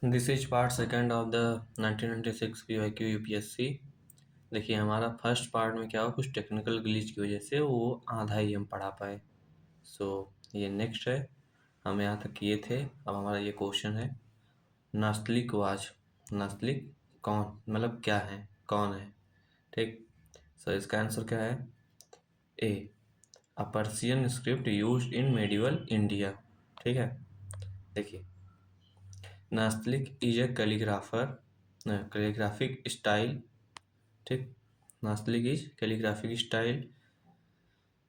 This is part second of the 1996 PYQ UPSC. देखिए हमारा first part में क्या हुआ, कुछ टेक्निकल ग्लिच की वजह से वो आधा ही हम पढ़ा पाए। सो ये नेक्स्ट है, हम यहाँ तक किए थे। अब हमारा ये क्वेश्चन है, नास्तलिकवाद। नास्तलिक कौन, मतलब क्या है, कौन है। ठीक। सो इसका आंसर क्या है? A, a Persian script used in medieval India. ठीक है। देखिए, Nastaliq is a calligrapher, calligraphic style. ठीक। नास्तलिक इज कैलीग्राफिक स्टाइल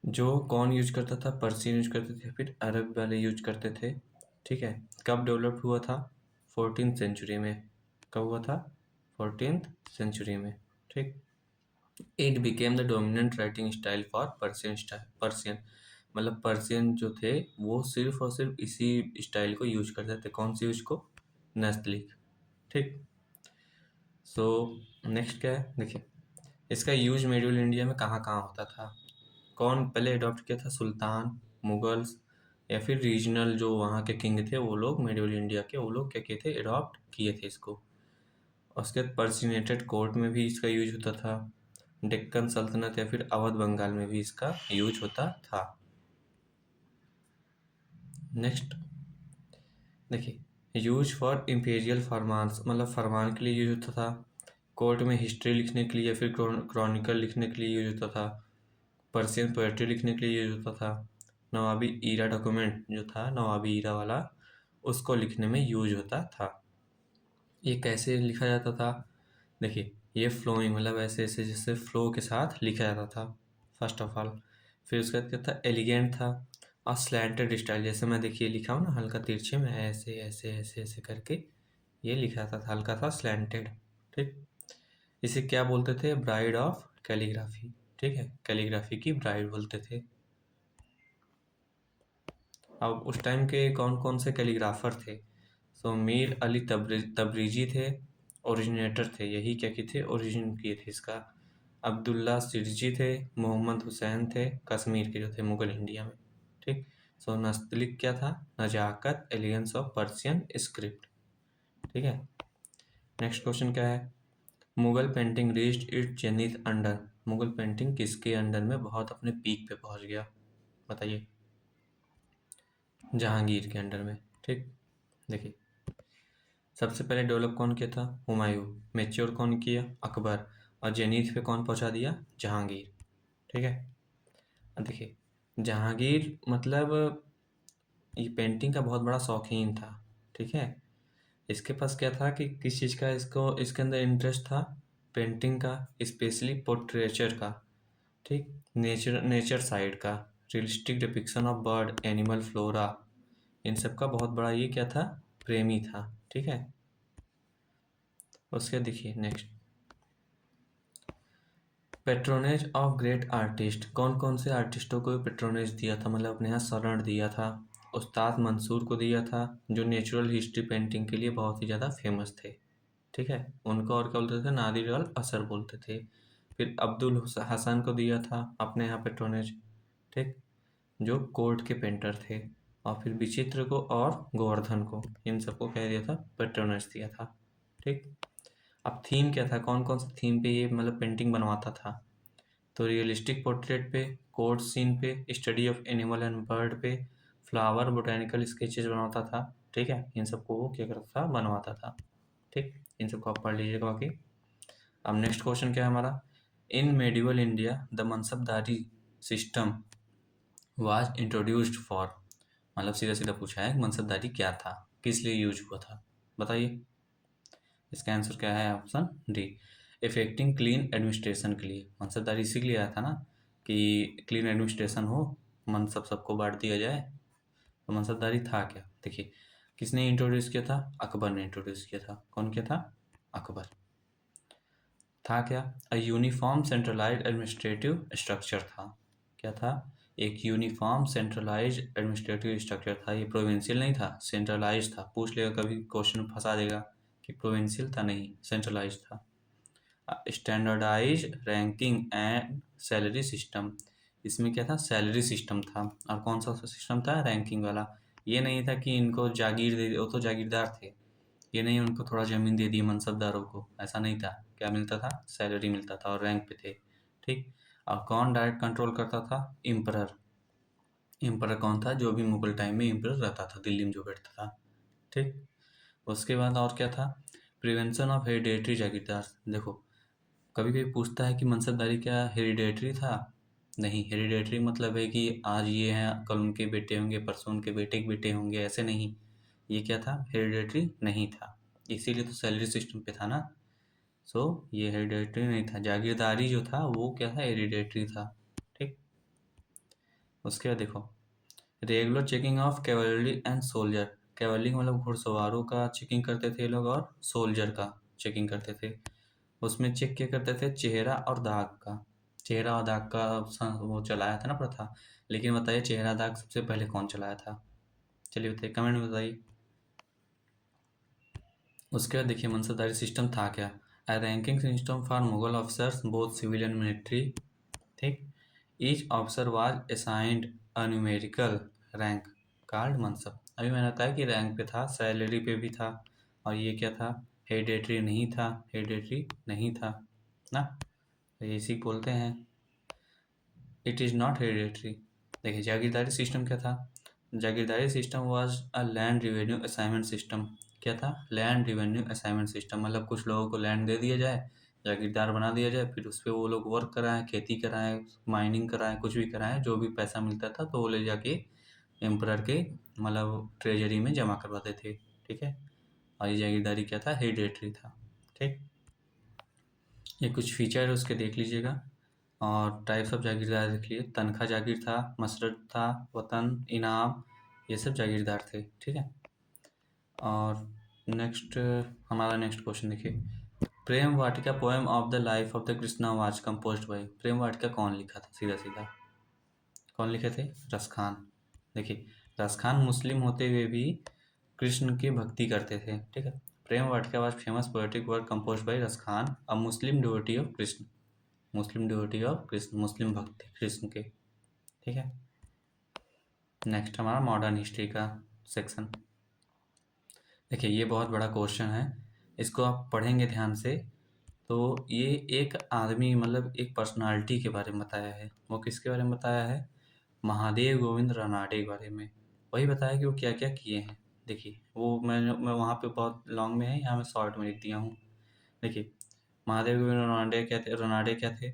जो कौन यूज करता था? पर्शियन यूज करते थे, फिर अरब वाले यूज करते थे। ठीक है। कब डेवलप हुआ था? 14th सेंचुरी में। कब हुआ था? 14th सेंचुरी में। ठीक। It became the dominant writing style for Persian style. Persian मतलब पर्शियन जो थे वो सिर्फ और सिर्फ इसी स्टाइल को यूज करते थे। कौन सी यूज को? नास्तलिक। ठीक। सो नेक्स्ट क्या है, देखिए इसका यूज मेडिवल इंडिया में कहाँ कहाँ होता था? कौन पहले अडॉप्ट किया था? सुल्तान, मुगल्स, या फिर रीजनल जो वहाँ के किंग थे वो लोग, मेडिवल इंडिया के वो लोग क्या किए थे? अडॉप्ट किए थे इसको। उसके बाद पर्सिनेटेड कोर्ट में भी इसका यूज होता था। डेक्कन सल्तनत या फिर अवध बंगाल में भी इसका यूज होता था। नेक्स्ट देखिए, यूज फॉर इम्पेरियल फरमान्स, मतलब फरमान के लिए यूज होता था। कोर्ट में हिस्ट्री लिखने के लिए या फिर क्रॉनिकल लिखने के लिए यूज होता था। पर्शियन पोएट्री लिखने के लिए यूज होता था। नवाबी ईरा डॉक्यूमेंट जो था, नवाबी ईरा वाला, उसको लिखने में यूज होता था। ये कैसे लिखा जाता था? देखिए, ये फ्लोइंग मतलब ऐसे ऐसे जैसे फ्लो के साथ लिखा जाता था फर्स्ट ऑफ ऑल। फिर उसके बाद क्या था? एलिगेंट था। और स्लैंटेड स्टाइल, जैसे मैं देखिए लिखा हूँ ना हल्का तिरछे में, ऐसे ऐसे ऐसे ऐसे करके ये लिखा था, हल्का था स्लैंटेड। ठीक। इसे क्या बोलते थे? Bride of calligraphy. ठीक है, कैलीग्राफी की ब्राइड बोलते थे। अब उस टाइम के कौन कौन से कैलीग्राफर थे? सो मीर अली तबरीजी थे, ओरिजिनेटर थे, यही क्या किए थे? ओरिजिन किए थे इसका। अब्दुल्ला सिरजी थे, मोहम्मद हुसैन थे, कश्मीर के जो थे मुगल इंडिया में। ठीक। सो नस्तलिक क्या था? नजाकत, एलिगेंस ऑफ पर्शियन स्क्रिप्ट। ठीक है। नेक्स्ट क्वेश्चन क्या है? Mughal painting reached it's zenith under. Mughal painting किसके अंडर में बहुत अपने पीक पे पहुंच गया? बताइए। जहांगीर के अंडर में। ठीक। देखिए, सबसे पहले डेवलप कौन किया था? हुमायूं। मैच्योर कौन किया? अकबर। और जेनीथ पे कौन पहुंचा दिया? जहांगीर। ठीक है। अब देखिए, जहांगीर मतलब ये पेंटिंग का बहुत बड़ा शौकीन था। ठीक है। इसके पास क्या था कि किस चीज़ का इसको इसके अंदर इंटरेस्ट था? पेंटिंग का, स्पेशली पोर्ट्रेचर का। ठीक। नेचर नेचर साइड का, realistic depiction of bird, animal, flora, इन सब का बहुत बड़ा ये क्या था? प्रेमी था। ठीक है। उसके देखिए next, patronage of great artist. कौन कौन से आर्टिस्टों को पेट्रोनेज दिया था, मतलब अपने यहाँ शरण दिया था? उस्ताद मंसूर को दिया था, जो नेचुरल हिस्ट्री पेंटिंग के लिए बहुत ही ज़्यादा फेमस थे। ठीक है। उनको और क्या बोलते थे? नादिर अल असर बोलते थे। फिर अब्दुल हसन को दिया था अपने यहाँ पेट्रोनेज। ठीक। जो कोर्ट के पेंटर थे। और फिर विचित्र को और गोवर्धन को, इन सबको कह दिया था पेट्रोनेज दिया था। ठीक। अब थीम क्या था? कौन कौन सा थीम पे ये मतलब पेंटिंग बनवाता था? तो रियलिस्टिक पोर्ट्रेट पे, कोर्ट सीन पे, study of animal and bird पे, फ्लावर, बोटेनिकल स्केचेस बनवाता था। ठीक है। इन सबको वो क्या करता था? बनवाता था। ठीक। इन सबको आप पढ़ लीजिएगा बाकी। अब नेक्स्ट क्वेश्चन क्या है हमारा? In medieval India the mansabdari system was introduced for. मतलब सीधा सीधा पूछा है मनसबदारी क्या था, किस लिए यूज हुआ था? बताइए। इसका आंसर क्या है? Option D, effecting clean administration के लिए। मनसबदारी इसी लिए आया था ना कि क्लीन एडमिनिस्ट्रेशन हो, मनसब सबको बांट दिया जाए। तो मनसबदारी था क्या? देखिए, किसने इंट्रोड्यूस किया था? अकबर ने इंट्रोड्यूस किया था। कौन किया था? अकबर। था क्या? A uniform centralised administrative structure था। क्या था? एक यूनिफॉर्म सेंट्रलाइज्ड एडमिनिस्ट्रेटिव स्ट्रक्चर था। ये प्रोविंशियल नहीं था, सेंट्रलाइज्ड था। पूछ लेगा कभी, क्वेश्चन फंसा देगा कि प्रोविंशियल था, नहीं, सेंट्रलाइज्ड था। Standardise ranking and salary system. इसमें क्या था? सैलरी सिस्टम था। और कौन सा सिस्टम था? रैंकिंग वाला। ये नहीं था कि इनको जागीर दे, वो तो जागीरदार थे। ये नहीं उनको थोड़ा ज़मीन दे दी मनसबदारों को, ऐसा नहीं था। क्या मिलता था? सैलरी मिलता था और रैंक पे थे। ठीक। और कौन डायरेक्ट कंट्रोल करता था? इम्परर। एम्परर कौन था? जो भी मुगल टाइम में एम्परर रहता था, दिल्ली में जो बैठता था। ठीक। उसके बाद और क्या था? Prevention of hereditary jagirdar. देखो, कभी कभी पूछता है कि मनसबदारी क्या हेरिडेटरी था? नहीं, हेरिडेटरी मतलब है कि आज ये हैं, कल उनके बेटे होंगे, परसों उनके बेटे के बेटे होंगे, ऐसे नहीं। ये क्या था? हेरिडेटरी नहीं था। इसीलिए तो सैलरी सिस्टम पे था ना। सो ये हेरिडेटरी नहीं था। जागीरदारी जो था वो क्या था? हेरिडेटरी था। ठीक। उसके बाद देखो, regular checking of cavalry and soldier. Cavalry मतलब घुड़सवारों का चेकिंग करते थे ये लोग, और सोल्जर का चेकिंग करते थे। उसमें चेक क्या करते थे? चेहरा और दाग का। चेहरा और दाग का वो चलाया था ना प्रथा। लेकिन बताइए, चेहरा दाग सबसे पहले कौन चलाया था? चलिए बताइए, कमेंट में बताइए। उसके बाद देखिए, मनसबदारी सिस्टम था क्या? A ranking system for Mughal officers both civil and military. ठीक। Each officer was assigned a numerical rank called mansab. अभी मैंने बताया कि रैंक पे था, सैलरी पे भी था। और ये क्या था? हेरिडेटरी नहीं था। हेरिडेटरी नहीं था ना, तो ये इसी बोलते हैं, इट इज़ नॉट हेरिडेटरी। देखिए, जागीरदारी सिस्टम क्या था? Jagirdari system was a land revenue assignment system. क्या था? Land revenue assignment system. मतलब कुछ लोगों को लैंड दे दिया जाए, जागीरदार बना दिया जाए, फिर उस पे वो लोग वर्क कराएं, खेती कराएं, माइनिंग कराएं, कुछ भी कराएं, जो भी पैसा मिलता था तो वो ले जाके एम्परर के मतलब ट्रेजरी में जमा करवाते थे। ठीक है। और ये जागीरदारी क्या था? हेरिडेटरी था। ठीक। ये कुछ फीचर उसके देख लीजिएगा। और टाइप्स ऑफ जागीरदार देख लिए, तनख्वाह जागीर था, मसरत था, वतन, इनाम, ये सब जागीरदार थे। ठीक है। और नेक्स्ट, हमारा नेक्स्ट क्वेश्चन देखिए, Prem Vatika poem of the life of the Krishna was composed by. Prem Vatika कौन लिखा था? सीधा सीधा कौन लिखे थे? रसखान। देखिए, रसखान मुस्लिम होते हुए भी कृष्ण की भक्ति करते थे। ठीक है। Prem Vatika was famous poetic work composed by Raskhan, a Muslim devotee of Krishna. Muslim devotee of Krishna, Muslim भक्त थे कृष्ण के। ठीक है। नेक्स्ट हमारा मॉडर्न हिस्ट्री का सेक्शन। देखिए, ये बहुत बड़ा क्वेश्चन है, इसको आप पढ़ेंगे ध्यान से तो ये एक आदमी मतलब एक पर्सनालिटी के बारे में बताया है। वो किसके बारे में बताया है? महादेव गोविंद रानडे के बारे में। वही बताया कि वो क्या क्या किए हैं। देखिए, वो मैं वहाँ पे बहुत लॉन्ग में है, यहाँ मैं शॉर्ट में लिख दिया हूँ। देखिए, महादेव गोविंद रानडे क्या थे?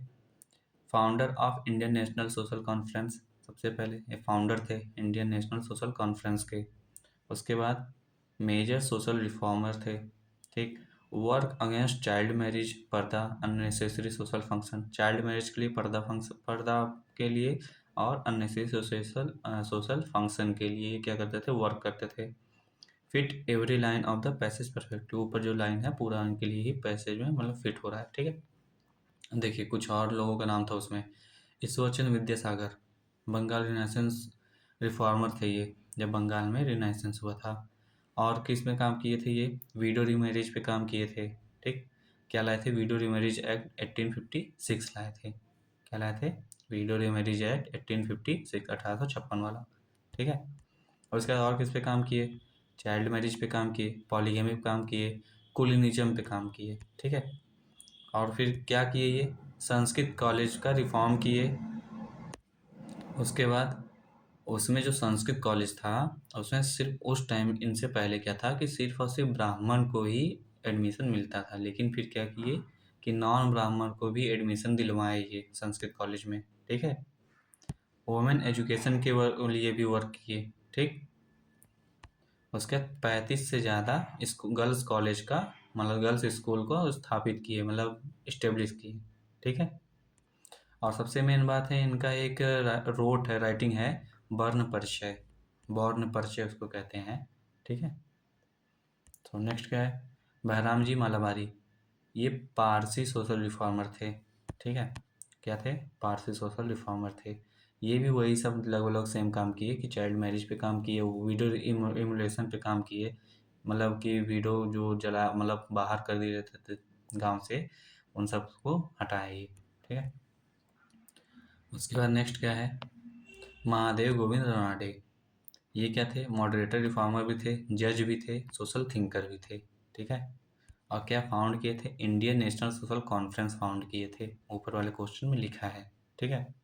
Founder of Indian national social conference. सबसे पहले ये फाउंडर थे इंडियन नेशनल सोशल कॉन्फ्रेंस के। उसके बाद मेजर सोशल रिफॉर्मर थे। ठीक। वर्क अगेंस्ट चाइल्ड मैरिज, पर्दा, unnecessary social function. Child marriage के लिए, पर्दा के लिए, और अननेसेसरी सोशल फंक्शन के लिए क्या करते थे? वर्क करते थे। Fit every line of the passage perfect. ऊपर जो लाइन है पूरा उनके लिए ही पैसेज में मतलब फिट हो रहा है। ठीक है। देखिए, कुछ और लोगों का नाम था उसमें, ईश्वरचंद्र विद्यासागर, बंगाल रिनाइसेंस रिफॉर्मर थे ये, जब बंगाल में रिनाइसेंस हुआ था। और किस में काम किए थे ये? वीडो रीमैरिज पे काम किए थे। ठीक। क्या लाए थे? वीडो रीमैरिज एक्ट 1856 लाए थे। क्या लाए थे? वीडो रीमैरिज एक्ट 1856, 1856 वाला। ठीक है। और उसके बाद और किस पे काम किए? चाइल्ड मैरिज पे काम किए, पॉलीगैमी पे काम किए, कुलिनिज्म पे काम किए। ठीक है। और फिर क्या किए ये? संस्कृत कॉलेज का रिफॉर्म किए। उसके बाद उसमें जो संस्कृत कॉलेज था, उसमें सिर्फ उस टाइम, इनसे पहले क्या था कि सिर्फ और सिर्फ ब्राह्मण को ही एडमिशन मिलता था। लेकिन फिर क्या किए कि नॉन ब्राह्मण को भी एडमिशन दिलवाए ये संस्कृत कॉलेज में। ठीक है। वुमेन एजुकेशन के लिए भी वर्क किए। ठीक। उसके बाद 35 से ज़्यादा गर्ल्स कॉलेज का मतलब गर्ल्स स्कूल को स्थापित किए, मतलब इस्टेब्लिश किए। ठीक है। और सबसे मेन बात है, इनका एक रोट है, राइटिंग है, वर्ण परिचय। वर्ण परिचय उसको कहते हैं। ठीक है। तो नेक्स्ट क्या है? बहराम जी मालाबारी, ये पारसी सोशल रिफॉर्मर थे। ठीक है। क्या थे? पारसी सोशल रिफॉर्मर थे। ये भी वही सब लगभग लगभग सेम काम किए कि चाइल्ड मैरिज पे काम किए, वीडो इमुलेशन पे काम किए, मतलब कि वीडो जो जला मतलब बाहर कर दिए रहते थे गांव से, उन सबको हटाए ये। ठीक है। उसके बाद नेक्स्ट क्या है? महादेव गोविंद रानडे, ये क्या थे? मॉडरेटर रिफॉर्मर भी थे, जज भी थे, सोशल थिंकर भी थे। ठीक है। और क्या फाउंड किए थे? Indian national social conference found किए थे, ऊपर वाले क्वेश्चन में लिखा है। ठीक है।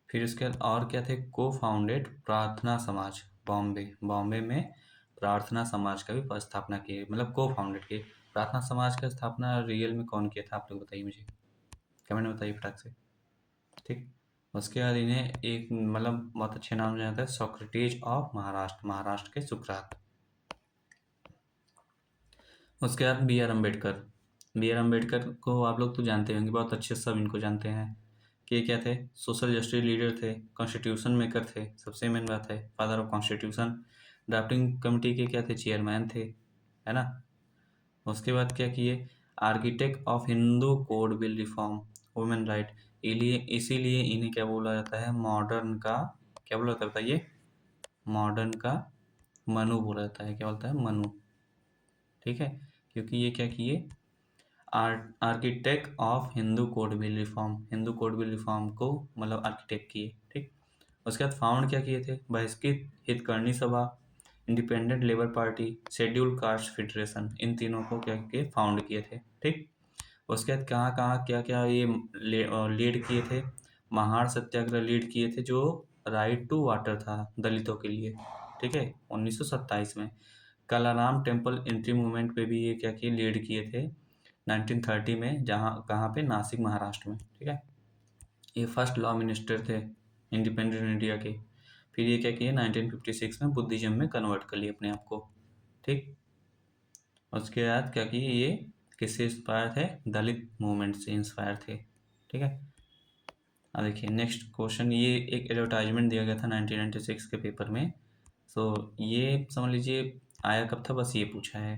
फिर उसके बाद और क्या थे? को फाउंडेड प्रार्थना समाज, बॉम्बे, बॉम्बे में प्रार्थना समाज का भी स्थापना किए, मतलब को फाउंडेड किए। प्रार्थना समाज का स्थापना रियल में कौन किया था, आप लोग बताइए मुझे, कमेंट में बताइए फटाक से। ठीक। उसके बाद इन्हें एक मतलब बहुत अच्छे नाम जाना जाता है, सोक्रेटिस ऑफ महाराष्ट्र, महाराष्ट्र के सुकरात। उसके बाद B R Ambedkar. B R Ambedkar को आप लोग तो जानते होंगे, बहुत अच्छे से सब इनको जानते हैं कि ये क्या थे? सोशल जस्टिस लीडर थे, कॉन्स्टिट्यूशन मेकर थे, सबसे मेन बात है father of constitution. Drafting committee के क्या थे? चेयरमैन थे, है ना। उसके बाद क्या किए? Architect of Hindu code bill reform, women right. इसीलिए इन्हें क्या बोला जाता है? मॉडर्न का क्या बोला जाता है बताइए? मॉडर्न का मनु बोला जाता है। क्या बोलता है? मनु। ठीक है। क्योंकि ये क्या किए? Architect of Hindu code bill reform, Hindu code bill reform को मतलब आर्किटेक्ट किए। ठीक। उसके बाद फाउंड क्या किए थे? Bahishkrit Hitakarini Sabha, independent labour party, scheduled caste federation, इन तीनों को क्या किए? फाउंड किए थे। ठीक। उसके बाद कहाँ कहाँ क्या क्या ये लीड किए थे? महार सत्याग्रह लीड किए थे, जो राइट टू वाटर था दलितों के लिए। ठीक है, 1927 में। कलाराम टेम्पल एंट्री मूवमेंट पे भी ये क्या किए? लीड किए थे 1930 में, जहाँ कहाँ पे? नासिक, महाराष्ट्र में। ठीक है। ये फर्स्ट लॉ मिनिस्टर थे इंडिपेंडेंट इंडिया के। फिर ये क्या किए? 1956 में बुद्धिज्म में कन्वर्ट कर लिए अपने आप को। ठीक। उसके बाद क्या किए? ये किससे इंस्पायर थे? दलित मूवमेंट से इंस्पायर थे। ठीक है। अब देखिए नेक्स्ट क्वेश्चन, ये एक एडवर्टाइजमेंट दिया गया था 1996 के पेपर में। सो ये समझ लीजिए आया कब था, बस ये पूछा है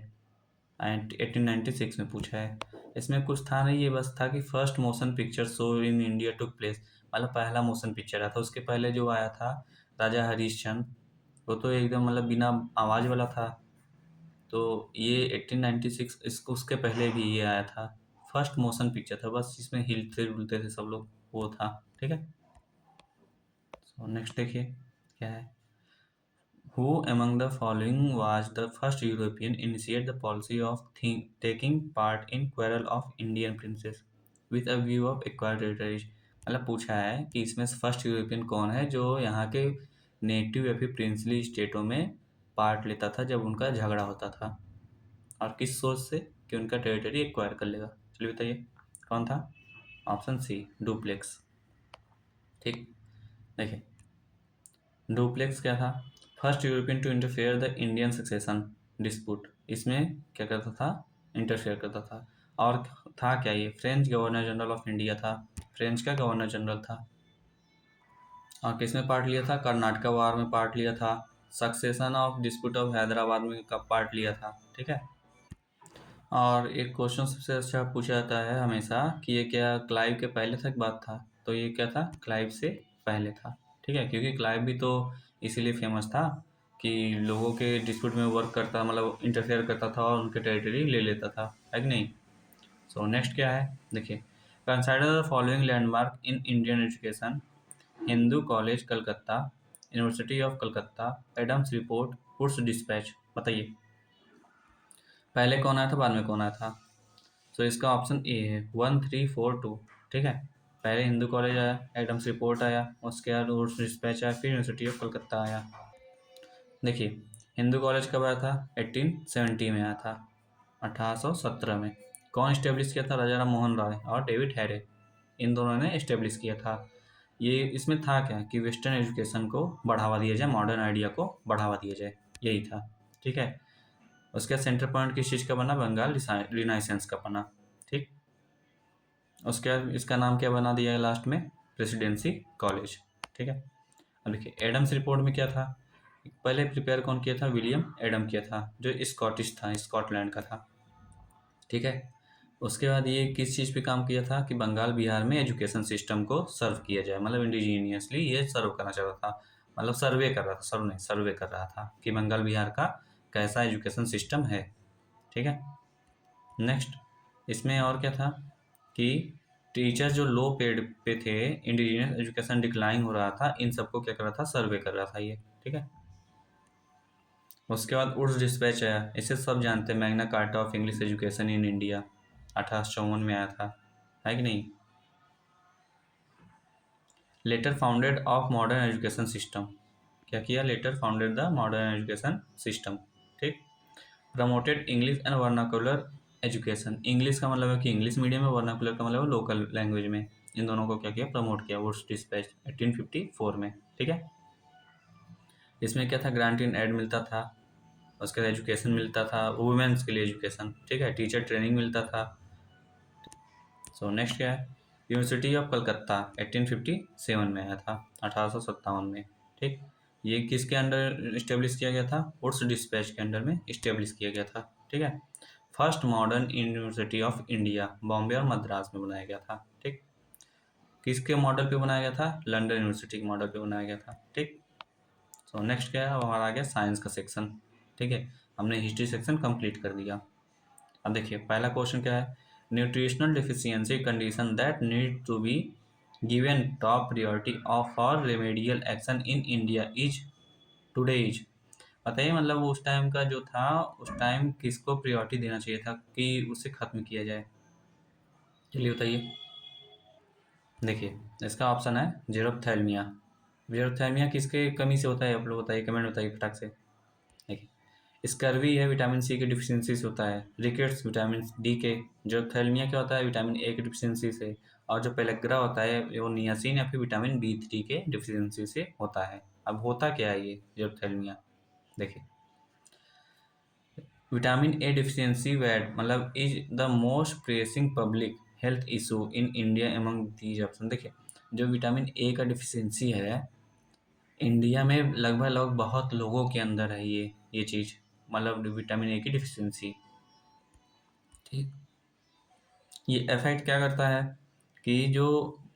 1896 में पूछा है। इसमें कुछ था नहीं, ये बस था कि first motion picture show in India took place, मतलब पहला मोशन पिक्चर आया था। उसके पहले जो आया था राजा हरिश्चंद्र, वो तो एकदम मतलब बिना आवाज़ वाला था। तो ये 1896 इसको उसके पहले भी ये आया था, फर्स्ट मोशन पिक्चर था बस, जिसमें हिलते डुलते थे सब लोग, वो था। ठीक है। तो नेक्स्ट देखिए क्या है। Who among the following was the first European initiate the policy of taking part in quarrel of Indian princes with a view of acquired territories? मतलब पूछा है कि इसमें से फर्स्ट यूरोपियन कौन है जो यहाँ के नेटिव या फिर प्रिंसली स्टेटों में पार्ट लेता था जब उनका झगड़ा होता था, और किस सोच से? कि उनका टेरिटरी एक्वायर कर लेगा। चलिए बताइए कौन था? Option C, Dupleix. ठीक। देखिए डुप्लेक्स क्या था? First European to interfere the Indian succession dispute, इसमें क्या करता था? इंटरफेयर करता था। और था क्या ये? French governor general of India था, फ्रेंच का गवर्नर जनरल था। और किसमें पार्ट लिया था? कर्नाटका वार में पार्ट लिया था। Succession of dispute of Hyderabad में कब पार्ट लिया था। ठीक है। और एक क्वेश्चन सबसे अच्छा पूछा जाता है हमेशा कि ये क्या क्लाइव के पहले तक बात था? तो ये क्या था? क्लाइव से पहले था। ठीक है, क्योंकि क्लाइव भी तो इसीलिए फेमस था कि लोगों के डिस्प्यूट में वर्क करता, मतलब इंटरफेयर करता था और उनके टेरिटरी ले लेता था, है कि नहीं। सो नेक्स्ट क्या है देखिए। Consider the following landmark in Indian education: Hindu college Calcutta, university of Calcutta, Adams report, Woods dispatch. बताइए पहले कौन आया था, बाद में कौन आया था? तो इसका ऑप्शन ए है 1342। ठीक है। पहले हिंदू कॉलेज आया, एडम्स रिपोर्ट आया, उसके बाद वुड्स डिस्पैच आया, फिर यूनिवर्सिटी ऑफ कलकत्ता आया। देखिए हिंदू कॉलेज कब आया था? 1870 में आया था, 1817 में। कौन इस्टेब्लिश किया था? राजा राम मोहन राय और डेविड हैरे, इन दोनों ने इस्टेब्लिश किया था। ये इसमें था क्या कि वेस्टर्न एजुकेशन को बढ़ावा दिया जाए, मॉडर्न आइडिया को बढ़ावा दिया जाए, यही था। ठीक है। उसके सेंटर पॉइंट किस चीज़ का बना? बंगाल रिनाइसेंस का बना। ठीक। उसके बाद इसका नाम क्या बना दिया है लास्ट में? Presidency college. ठीक है। अब देखिए एडम्स रिपोर्ट में क्या था? पहले प्रिपेयर कौन किया था? विलियम एडम किया था, जो स्कॉटिश था, स्कॉटलैंड का था। ठीक है। उसके बाद ये किस चीज़ पे काम किया था? कि बंगाल बिहार में एजुकेशन सिस्टम को सर्व किया जाए, मतलब इंडिजीनियसली ये सर्व करना चाहता था, मतलब सर्वे कर रहा था, सर्व नहीं, सर्वे कर रहा था कि बंगाल बिहार का कैसा एजुकेशन सिस्टम है। ठीक है। नेक्स्ट इसमें और क्या था कि टीचर जो लो पेड पे थे, इंडिजिनियस एजुकेशन डिक्लाइन हो रहा था, इन सबको क्या कर रहा था? सर्वे कर रहा था ये। ठीक है। उसके बाद उर्स डिस्पैच आया, इसे सब जानते हैं, Magna Carta of English education in India, 1854 में आया था, है कि नहीं। Letter founded of modern education system, क्या किया, letter founded the modern education system, ठीक। Promoted English and vernacular education, English का मतलब है कि इंग्लिश मीडियम में, वर्नाकुलर का मतलब है लोकल लैंग्वेज में, इन दोनों को क्या किया, प्रमोट किया, वुड्स डिस्पैच 1854 में, ठीक है। इसमें क्या था, ग्रांट इन एड मिलता था, उसके बाद एजुकेशन मिलता था, वुमेन्स के लिए एजुकेशन, ठीक है, टीचर ट्रेनिंग मिलता था। सो नेक्स्ट क्या है, यूनिवर्सिटी ऑफ कलकत्ता 1857 में आया था, 1857 में, ठीक। ये किसके अंडर इस्टेब्लिश किया गया था, वुड्स डिस्पैच के अंडर में इस्टेब्लिश किया गया था, ठीक है। First modern university of India Bombay और मद्रास में बनाया गया था, ठीक। किसके मॉडल पे बनाया गया था, लंदन यूनिवर्सिटी के मॉडल पे बनाया गया था, ठीक। सो नेक्स्ट क्या है, अब हमारा आ गया साइंस का सेक्शन, ठीक है, हमने हिस्ट्री सेक्शन कंप्लीट कर दिया। अब देखिए पहला क्वेश्चन क्या है, nutritional deficiency condition that need to be given top priority of for remedial action in India is today is, बताइए मतलब उस टाइम का जो था, उस टाइम किसको प्रायोरिटी देना चाहिए था कि उसे खत्म किया जाए, चलिए बताइए। देखिए इसका ऑप्शन है जेरोप्थेल्मिया, जेरोप्थेल्मिया किसके कमी से होता है, आप लोग बताइए, कमेंट बताइए फटाक से। देखिए स्कर्वी है विटामिन सी की डिफिशियंसी से होता है, रिकेट्स विटामिन डी के, जो थैलेमिया क्या होता है विटामिन ए की डिफिशियंसी से, और जो पेलेग्रा होता है वो नियासिन या फिर विटामिन बी3 के डिफिशियंसी से होता है। अब होता क्या है ये जो थैलेमिया, देखिए विटामिन ए डिफिशियंसी वैट मतलब is the most pressing public health issue in India among these option. देखिए जो विटामिन ए का डिफिशियंसी है इंडिया में लगभग लगभग बहुत लोगों के अंदर है ये चीज़, मतलब विटामिन ए की डिफिशियंसी, ठीक। ये इफेक्ट क्या करता है कि जो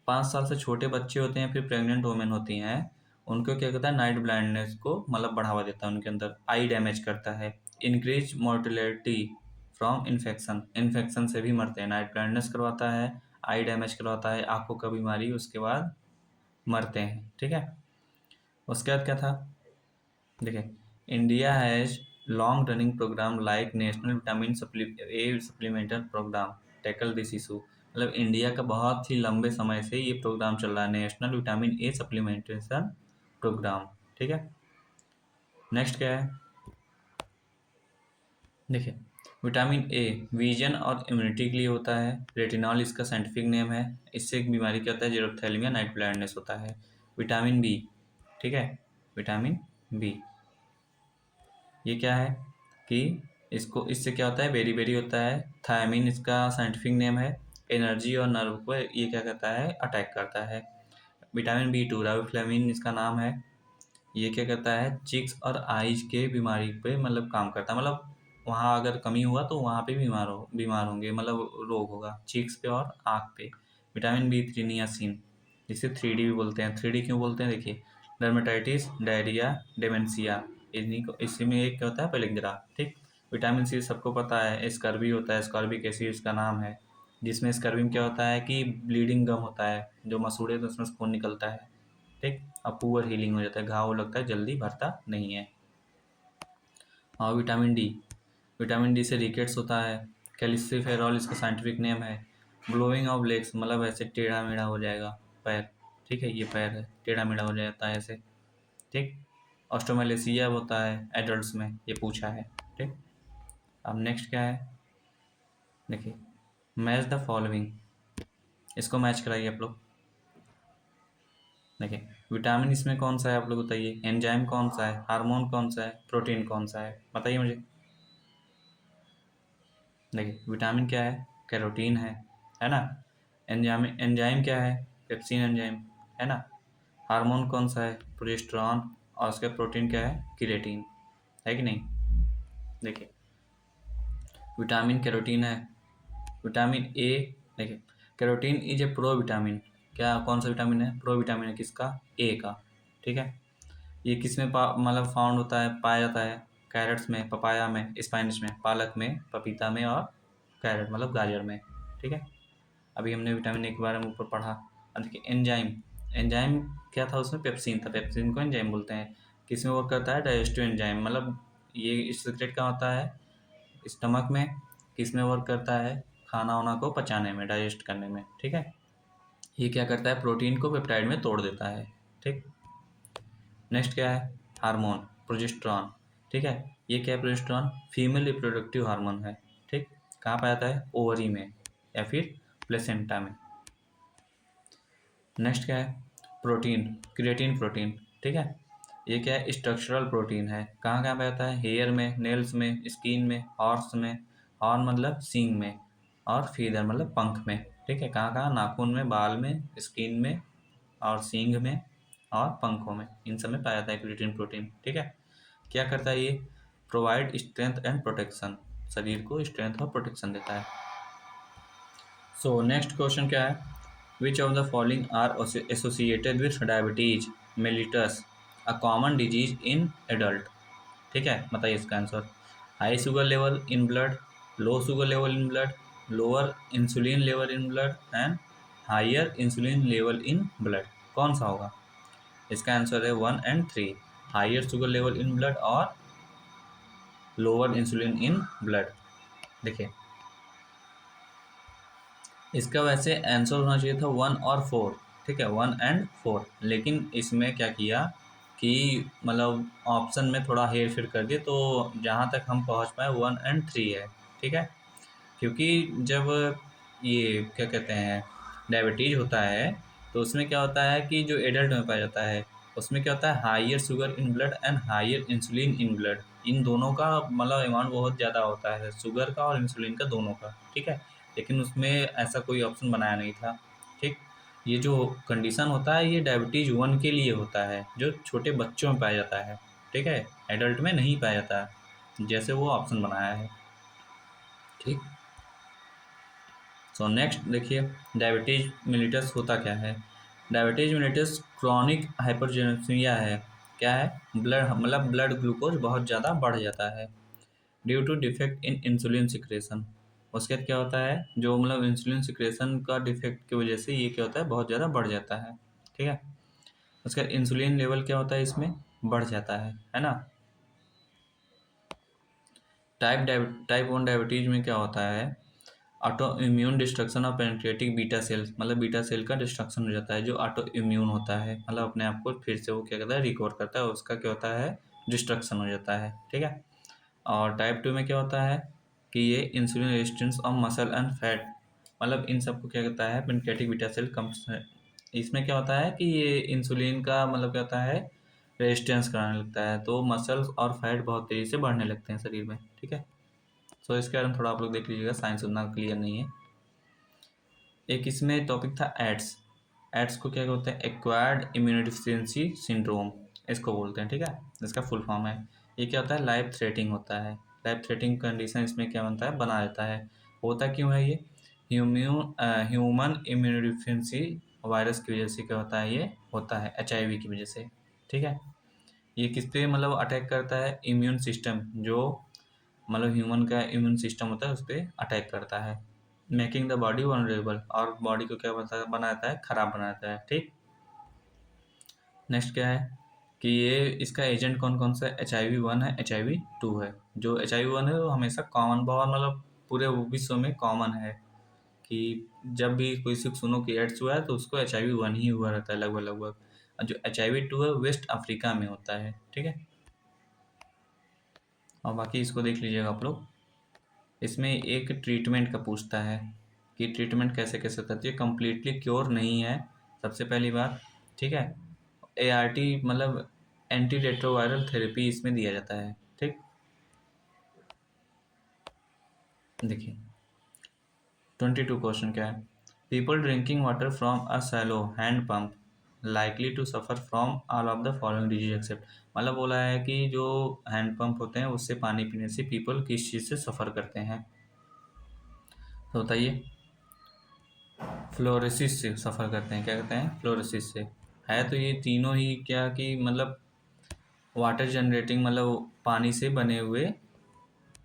5 साल से छोटे बच्चे होते हैं फिर प्रेग्नेंट वुमेन होती हैं, उनको क्या करता है, नाइट ब्लाइंडनेस को मतलब बढ़ावा देता है, उनके अंदर आई डैमेज करता है, increase mortality from infection, infection से भी मरते हैं, नाइट ब्लाइंडनेस करवाता है, आई डैमेज करवाता है, आंखों का बीमारी, उसके बाद मरते हैं, ठीक है। उसके बाद क्या था, देखिए India has long running programme like national vitamin A supplemental programme tackle this issue, मतलब इंडिया का बहुत ही लंबे समय से ये प्रोग्राम चल रहा है, national vitamin A supplementation programme, ठीक है। नेक्स्ट क्या है, देखिए विटामिन ए विजन और इम्यूनिटी के लिए होता है, रेटिनॉल इसका साइंटिफिक नेम है, इससे एक बीमारी क्या होता है, जेरोप्थेल्मिया नाइट ब्लाइंडनेस होता है। विटामिन बी, ठीक है, विटामिन बी ये क्या है कि इसको, इससे क्या होता है, बेरी बेरी होता है, थायमिन इसका साइंटिफिक नेम है, एनर्जी और नर्व को ये क्या करता है, अटैक करता है। विटामिन बी 2 राइबोफ्लेविन इसका नाम है, ये क्या करता है, चिक्स और आइज के बीमारी पे मतलब काम करता है, मतलब वहाँ अगर कमी हुआ तो वहाँ पे बीमार होंगे, मतलब रोग होगा चिक्स पे और आँख पे। विटामिन बी 3 नियासिन, जिसे 3D भी बोलते हैं, 3D क्यों बोलते हैं, देखिए डर्मेटाइटिस, डायरिया, डेमेंशिया, इन्हीं को, इसी में एक क्या होता है, पेलिग्रा, ठीक। विटामिन सी सबको पता है, स्कर्वी होता है, स्कर्विक एसिड इसका नाम है, जिसमें स्कर्वी में क्या होता है कि ब्लीडिंग गम होता है, जो मसूड़े तो उसमें से खून निकलता है, ठीक, और पुअर हीलिंग हो जाता है, घाव लगता है जल्दी भरता नहीं है। और विटामिन डी से रिकेट्स होता है, कैल्सिफेरॉल इसका साइंटिफिक नेम है, ग्लोइंग ऑफ लेग्स मतलब ऐसे टेढ़ा मेढ़ा हो जाएगा पैर, ठीक है, ये पैर है टेढ़ा मेढ़ा हो जाता है ऐसे, ठीक। ऑस्ट्रोमेलेसिया होता है एडल्ट्स में, ये पूछा है, ठीक। अब नेक्स्ट क्या है, देखिए मैच द फॉलोइंग, इसको मैच कराइए आप लोग। देखिए विटामिन इसमें कौन सा है आप लोग बताइए, एंजाइम कौन सा है, हार्मोन कौन सा है, प्रोटीन कौन सा है, बताइए मुझे। देखिए विटामिन क्या है, कैरोटीन है ना। एंजाइम, एंजाइम क्या है, पेप्सिन एंजाइम, है ना। हार्मोन कौन सा है, प्रोजेस्टेरॉन, और उसका प्रोटीन क्या है, क्रिएटिन, है कि नहीं। देखिए विटामिन कैरोटीन है, विटामिन ए, देखिए carotene is a pro vitamin, क्या कौन सा विटामिन है, प्रो विटामिन है किसका, ए का, ठीक है। ये किस में मतलब फाउंड होता है, पाया जाता है, कैरेट्स में, पपाया में, स्पाइनच में, पालक में, पपीता में, और कैरेट मतलब गाजर में, ठीक है। अभी हमने विटामिन ए के बारे में ऊपर पढ़ा। अब देखिए एंजाइम, एंजाइम क्या था उसमें, पेप्सिन था, पेप्सिन को एंजाइम बोलते हैं, किस में वर्क करता है, डाइजेस्टिव एंजाइम, मतलब ये सीक्रेट कहाँ होता है? स्टमक में। किस में वर्क करता है? खाना वाना को पचाने में, डाइजेस्ट करने में, ठीक है। ये क्या करता है? प्रोटीन को पेप्टाइड में तोड़ देता है, ठीक। नेक्स्ट क्या है? हार्मोन, प्रोजेस्टेरॉन, ठीक है। ये क्या है? प्रोजेस्टेरॉन फीमेल रिप्रोडक्टिव हार्मोन है, ठीक। कहाँ पाया जाता है? ओवरी में या फिर प्लेसेंटा में। नेक्स्ट क्या है? प्रोटीन, क्रिएटिन प्रोटीन, ठीक है। ये क्या है? स्ट्रक्चरल प्रोटीन है। कहाँ कहाँ पे आता है? हेयर में, नेल्स में, स्किन में, हॉर्स में। हॉर्न मतलब सींग में, और फीदर मतलब पंख में, ठीक है। कहाँ कहाँ? नाखून में, बाल में, स्किन में, और सींग में, और पंखों में, इन सब में पाया जाता है क्रिएटिन प्रोटीन, ठीक है। क्या करता है ये? प्रोवाइड स्ट्रेंथ एंड प्रोटेक्शन, शरीर को स्ट्रेंथ और प्रोटेक्शन देता है। सो नेक्स्ट क्वेश्चन क्या है? Which of the following are associated with diabetes mellitus, a common disease in adult, ठीक है। बताइए इसका answer. High sugar level in blood, low sugar level in blood, lower insulin level in blood, and higher insulin level in blood. कौन सा होगा? इसका answer है 1 और 3, higher sugar level in blood और लोअर इंसुलिन इन ब्लड। देखिए, इसका वैसे आंसर होना चाहिए था 1 और 4, ठीक है, 1 और 4, लेकिन इसमें क्या किया कि मतलब ऑप्शन में थोड़ा हेर फेर कर दिए, तो जहाँ तक हम पहुँच पाए 1 और 3 है, ठीक है। क्योंकि जब ये क्या कहते हैं, डायबिटीज होता है, तो उसमें क्या होता है कि जो एडल्ट में पाया जाता है, उसमें क्या होता है? Higher sugar in blood and higher insulin in blood, इन दोनों का मतलब अमाउंट बहुत ज़्यादा होता है, शुगर का और इंसुलिन का, दोनों का, ठीक है। लेकिन उसमें ऐसा कोई ऑप्शन बनाया नहीं था, ठीक। ये जो कंडीशन होता है ये डायबिटीज़ 1 के लिए होता है, जो छोटे बच्चों में पाया जाता है, ठीक है। एडल्ट में नहीं पाया जाता है, जैसे वो ऑप्शन बनाया है, ठीक। सो नेक्स्ट देखिए, डायबिटीज मिलिटस होता क्या है? डायबिटीज मिलिटस क्रॉनिक हाइपरजेनेमिया है। क्या है? ब्लड मतलब ब्लड ग्लूकोज बहुत ज़्यादा बढ़ जाता है due to defect in insulin secretion. उसके बाद क्या होता है? जो मतलब इंसुलिन सिक्रेशन का डिफेक्ट की वजह से ये क्या होता है? बहुत ज़्यादा बढ़ जाता है, ठीक है। उसके बाद इंसुलिन लेवल क्या होता है? इसमें बढ़ जाता है ना। टाइप 1 डायबिटीज में क्या होता है? Auto immune destruction of pancreatic beta cells, मतलब बीटा सेल का डिस्ट्रक्शन हो जाता है, जो ऑटो इम्यून होता है, मतलब अपने आप को फिर से वो क्या करता है? रिकवर करता है, उसका क्या होता है? डिस्ट्रक्शन हो जाता है, ठीक है। और टाइप 2 में क्या होता है कि ये insulin resistance of muscle and fat, मतलब इन सबको क्या कहता है? पेनक्रिएटिक बीटा सेल कम। इसमें क्या होता है कि ये इंसुलिन का मतलब क्या होता है? रेजिस्टेंस कराने लगता है, तो मसल्स और फैट बहुत तेज़ी से बढ़ने लगते हैं शरीर में, ठीक है। सो इसके बारे में थोड़ा आप लोग देख लीजिएगा, साइंस उतना क्लियर नहीं है। एक इसमें टॉपिक था एड्स। एड्स को क्या बोलते हैं? एक्वायर्ड इम्यूनोडिफिशियंसी सिंड्रोम, इसको बोलते हैं, ठीक है। इसका फुल फॉर्म है। ये क्या होता है? लाइफ थ्रेटिंग होता है। लाइफ थ्रेटिंग कंडीशन इसमें क्या बनता है? बना देता है। होता क्यों है ये? ह्यूमन इम्यूनोडिफिशियंसी वायरस की वजह से क्या होता है? ये होता है HIV की वजह से, ठीक है। ये किस पे मतलब अटैक करता है? इम्यून सिस्टम, जो मतलब ह्यूमन का इम्यून सिस्टम होता है उस पर अटैक करता है, मेकिंग द बॉडी वनरेबल, और बॉडी को क्या बनाता है? खराब बनाता है, ठीक। नेक्स्ट क्या है कि ये इसका एजेंट कौन कौन सा है? HIV 1 है, HIV 2 है। जो HIV 1 है वो हमेशा कॉमन, बहुत मतलब पूरे विश्व में कॉमन है, कि जब भी कोई से सुनो कि एड्स हुआ है तो उसको HIV 1 ही हुआ रहता है लगभग लगभग। और जो HIV 2 है वेस्ट अफ्रीका में होता है, ठीक है। और बाकी इसको देख लीजिएगा आप लोग। इसमें एक ट्रीटमेंट का पूछता है कि ट्रीटमेंट कैसे कैसे होता है, तो ये कम्प्लीटली क्योर नहीं है, सबसे पहली बात, ठीक है। ART मतलब एंटी रेट्रोवायरल थेरेपी इसमें दिया जाता है, ठीक। देखिए 22 क्वेश्चन क्या है? People drinking water from a shallow hand pump likely to suffer from all of the following disease except, मतलब बोला है कि जो हैंड पंप होते हैं उससे पानी पीने से पीपल किस चीज़ से सफ़र करते हैं, तो बताइए। फ्लोरोसिस से सफ़र करते हैं, क्या कहते हैं? फ्लोरोसिस से। है तो ये तीनों ही क्या कि मतलब वाटर जनरेटिंग, मतलब पानी से बने हुए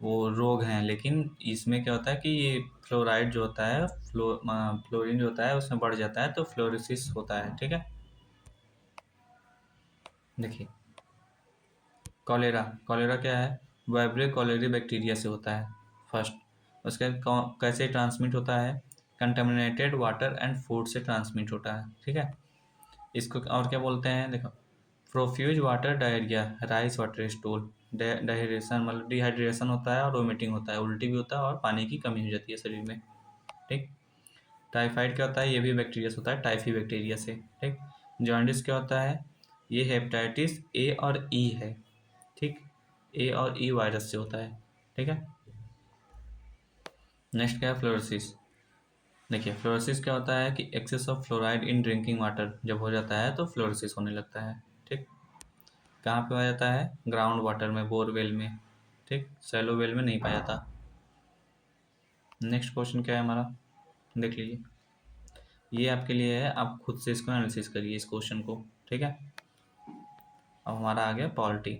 वो रोग हैं, लेकिन इसमें क्या होता है कि ये फ्लोराइड जो होता है, फ्लोरीन जो होता है उसमें बढ़ जाता है, तो फ्लोरोसिस होता है, ठीक है। देखिए कॉलेरा, कॉलेरा क्या है? वाइब्रियो कॉलेरी बैक्टीरिया से होता है फर्स्ट। उसके बाद कैसे ट्रांसमिट होता है? कंटेमिनेटेड वाटर एंड फूड से ट्रांसमिट होता है, ठीक है। इसको और क्या बोलते हैं, देखो, profuse water diarrhoea, rice water stool, डायरेशन मतलब डिहाइड्रेशन होता है और वोमिटिंग होता है, उल्टी भी होता है और पानी की कमी हो जाती है शरीर में, ठीक। टाइफाइड क्या होता है? ये भी बैक्टीरिया से होता है, टाइफी बैक्टीरिया से, ठीक। जॉन्डिस क्या होता है? ये हेपेटाइटिस ए और ई है, ठीक। ए और ई वायरस से होता है, ठीक है। नेक्स्ट क्या है? फ्लोरोसिस। देखिए, फ्लोरोसिस क्या होता है कि excess of fluoride in drinking water जब हो जाता है तो फ्लोरोसिस होने लगता है, ठीक। कहाँ पे पाया जाता है? ग्राउंड वाटर में, बोरवेल में, ठीक। सैलो वेल में नहीं पाया जाता। नेक्स्ट क्वेश्चन क्या है हमारा, देख लीजिए। ये आपके लिए है, आप खुद से इसको एनालिसिस करिए इस क्वेश्चन को, ठीक है। अब हमारा आ गया पॉलिटी।